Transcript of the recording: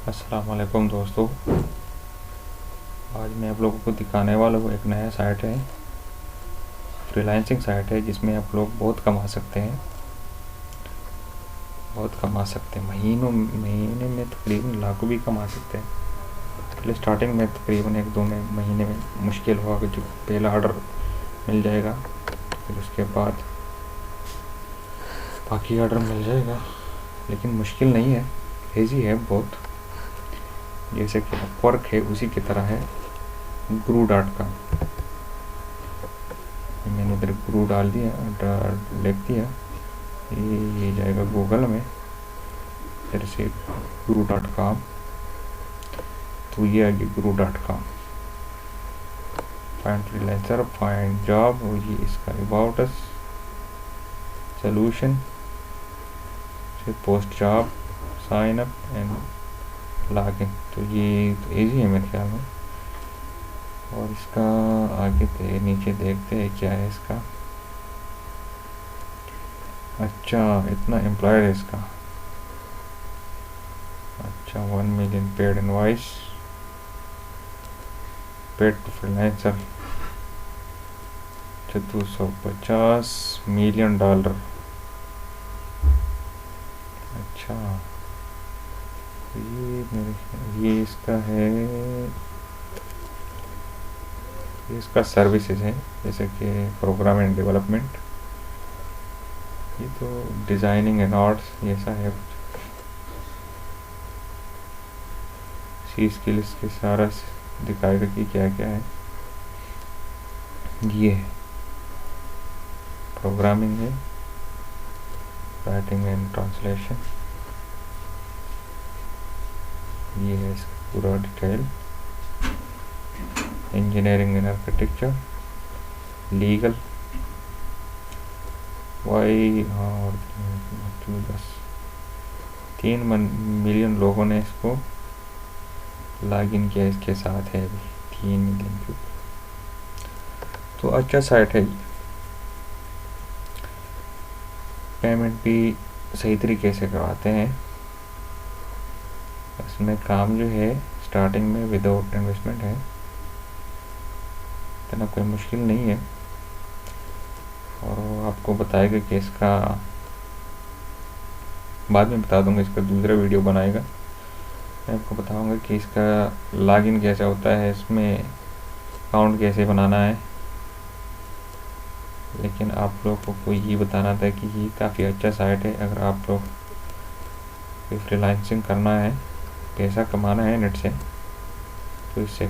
अस्सलाम वालेकुम दोस्तों। आज मैं आप लोगों को दिखाने वाला हूँ एक नया साइट है, फ्रीलांसिंग साइट है जिसमें आप लोग बहुत कमा सकते हैं। महीने में तकरीबन लाखों भी कमा सकते हैं। पहले स्टार्टिंग में तकरीबन एक दो में महीने में मुश्किल होगा कि जो पहला ऑर्डर मिल जाएगा, फिर उसके बाद बाकी ऑर्डर मिल जाएगा। लेकिन मुश्किल नहीं है, ईजी है बहुत। जैसे कि अपवर्क है उसी की तरह है guru.com। मैंने इधर गुरु डाल दिया, लिख दिया, ये जाएगा गूगल में। इधर से guru.com, तो ये आ गया guru.com। Find freelancer, find job, ये इसका about us, solution, post job, sign up and login. तो ये तो ईजी है मेरे ख्याल में। और इसका आगे नीचे देखते हैं क्या है इसका। अच्छा, इतना एम्प्लॉयर है इसका। अच्छा, 1 million paid invoice, paid to freelancer, 250 million dollar. अच्छा, ये इसका है, ये इसका सर्विसेज है, जैसे कि प्रोग्राम एंड डेवलपमेंट, ये तो डिज़ाइनिंग एंड आर्ट्स ऐसा है कुछ। सी स्किल्स के सारा दिखाएगा कि क्या क्या है। ये प्रोग्रामिंग है, राइटिंग एंड ट्रांसलेशन, ये है इसका पूरा detail. Engineering and architecture, legal, वाई, और बस 3 मिलियन लोगों ने इसको लॉग इन किया, इसके साथ है अभी 3 मिलियन के। तो अच्छा साइट है। पेमेंट भी सही तरीके से करवाते हैं। इसमें काम जो है स्टार्टिंग में विदाउट इन्वेस्टमेंट है, इतना कोई मुश्किल नहीं है। और वो आपको बताएगा कि इसका, बाद में बता दूंगा, इसका दूसरा वीडियो बनाएगा, मैं आपको बताऊंगा कि इसका लॉगिन कैसे होता है, इसमें अकाउंट कैसे बनाना है। लेकिन आप लोगों को ये बताना था कि ये काफ़ी अच्छा साइट है। अगर आप लोग फ्रीलांसिंग करना है, पैसा कमाना है नेट से, तो इससे